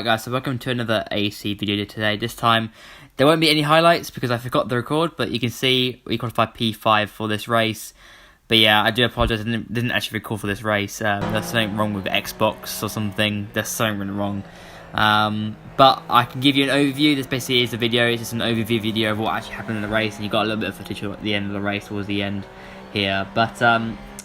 Alright guys, so welcome to another AC video today. This time, there won't be any highlights because I forgot to record, but you can see we qualified P5 for this race. But yeah, I do apologise, I didn't actually record for this race. There's something wrong with the Xbox or something, there's something wrong. But I can give you an overview. This basically is the video, it's just an overview video of what actually happened in the race, and you got a little bit of footage at the end of the race, towards the end here. But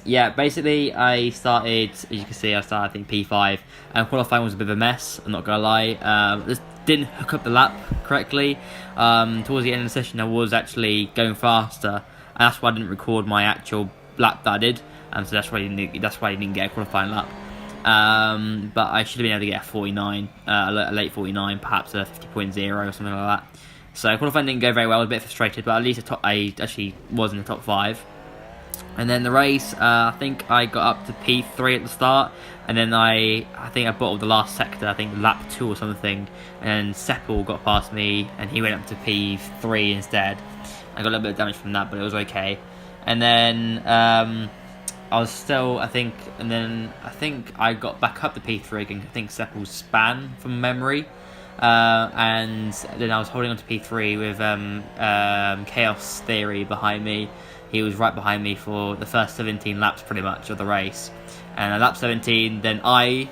yeah, basically I started, as you can see, I think P5, and qualifying was a bit of a mess, I'm not gonna lie. Just didn't hook up the lap correctly. Towards the end of the session I was actually going faster, and that's why I didn't record my actual lap that I did, so that's why I didn't get a qualifying lap. But I should have been able to get a 49, a late 49, perhaps a 50.0 or something like that. So qualifying didn't go very well, I was a bit frustrated, but at least I actually was in the top 5. And then the race, I think I got up to P3 at the start, and then I think I bottled the last sector, I think lap 2 or something, and Seppel got past me, and he went up to P3 instead. I got a little bit of damage from that, but it was okay. And then I was still, I think I got back up to P3 again. I think Seppel span from memory, and then I was holding on to P3 with Chaos Theory behind me. He was right behind me for the first 17 laps pretty much of the race. And at lap 17, then I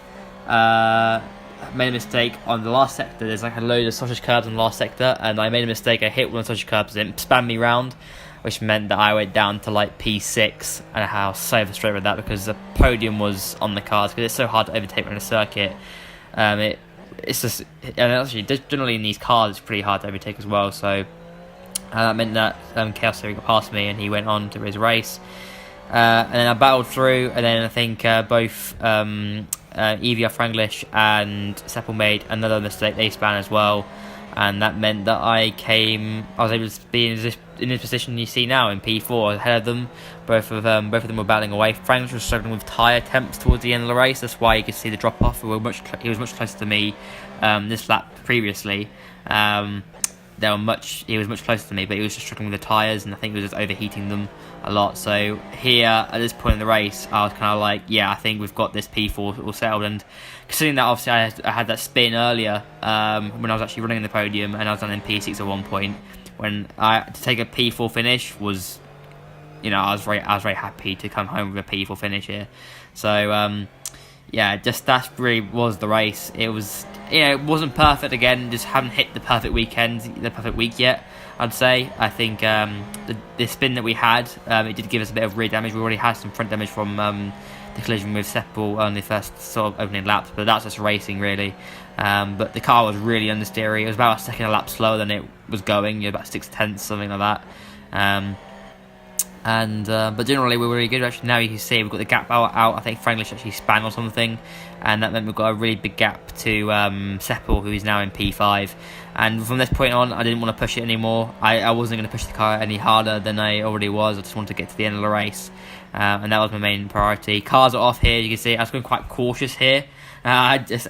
made a mistake on the last sector. There's like a load of sausage curbs on the last sector, and I made a mistake. I hit one of the sausage curbs and it spun me round, which meant that I went down to like P6, and I was so frustrated with that because the podium was on the cars, because it's so hard to overtake on a circuit. It's just, and actually generally in these cars it's pretty hard to overtake as well, so that meant that Chaos Theory got past me and he went on to his race. And then I battled through, and then I think both EVR Franglish and Seppel made another mistake. They span as well, and that meant that I was able to be in this position you see now in P4 ahead of them. Both of them were battling away. Franglish was struggling with tyre temps towards the end of the race. That's why you could see the drop off. He was much closer to me this lap previously. He was much closer to me, but he was just struggling with the tyres, and I think he was just overheating them a lot. So here, at this point in the race, I was kind of like, yeah, I think we've got this P4 all settled. And considering that obviously I had that spin earlier when I was actually running in the podium, and I was down in P6 at one point, when to take a P4 finish was, I was very happy to come home with a P4 finish here. So yeah, just that really was the race. It was, it wasn't perfect again. Just haven't hit the perfect week yet, I'd say. I think the spin that we had, it did give us a bit of rear damage. We already had some front damage from the collision with Seppel on the first sort of opening laps, but that's just racing really. But the car was really understeery. It was about a second a lap slower than it was going, about 6/10, something like that. But generally we were really good. Actually, now you can see we've got the gap out. I think Franglish actually span or something, and that meant we've got a really big gap to Seppel, who is now in P5. And from this point on, I didn't want to push it anymore. I wasn't going to push the car any harder than I already was. I just wanted to get to the end of the race, and that was my main priority. Cars are off here. You can see I was going quite cautious here. I just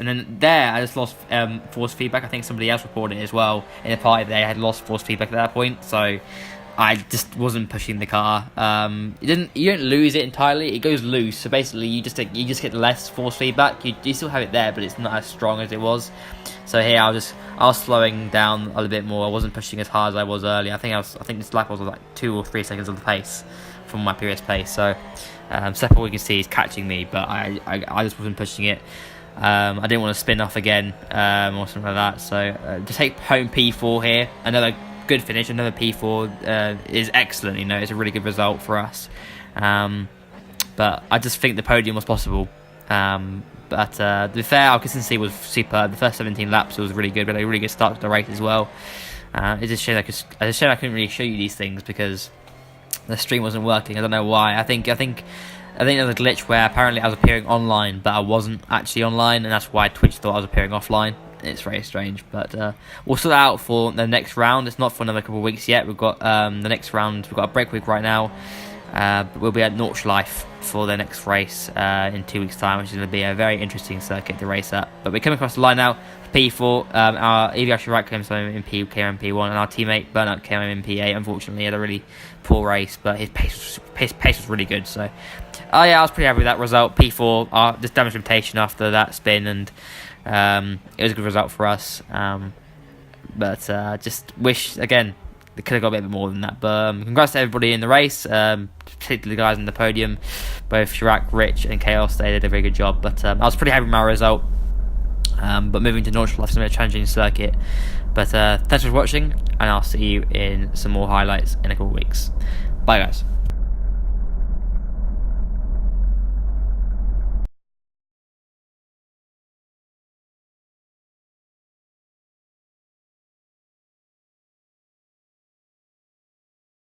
lost force feedback. I think somebody else reported it as well in the party. They had lost force feedback at that point, so I just wasn't pushing the car. You don't lose it entirely. It goes loose. So basically, you just get less force feedback. You still have it there, but it's not as strong as it was. So here I was slowing down a little bit more. I wasn't pushing as hard as I was earlier. I think this lap was like 2 or 3 seconds of the pace from my previous pace. So Seppel, we can see, is catching me, but I just wasn't pushing it. I didn't want to spin off again or something like that. So to take home P4 here, another good finish, another P4 is excellent. It's a really good result for us. But I just think the podium was possible. But to be fair, our consistency was superb. The first 17 laps was really good, but a really good start to the race as well. It's a shame I couldn't really show you these things because the stream wasn't working. I don't know why. I think there was a glitch where apparently I was appearing online, but I wasn't actually online, and that's why Twitch thought I was appearing offline. It's very strange, but we'll sort it out for the next round. It's not for another couple of weeks yet. We've got the next round. We've got a break week right now. But we'll be at Nordschleife for the next race in 2 weeks' time, which is going to be a very interesting circuit to race at. But we're coming across the line now. P4, our EVR Shrike came in came in P1, and our teammate Burnout came in P8. Unfortunately, he had a really poor race, but his pace was really good. So, yeah, I was pretty happy with that result. P4, just damage limitation after that spin, and It was a good result for us, but just wish again they could have got a bit more than that. But congrats to everybody in the race, particularly the guys on the podium, both Chirac, Rich, and Chaos. They did a very good job. But I was pretty happy with my result. But moving to Nordschleife is a challenging circuit. But thanks for watching, and I'll see you in some more highlights in a couple of weeks. Bye, guys.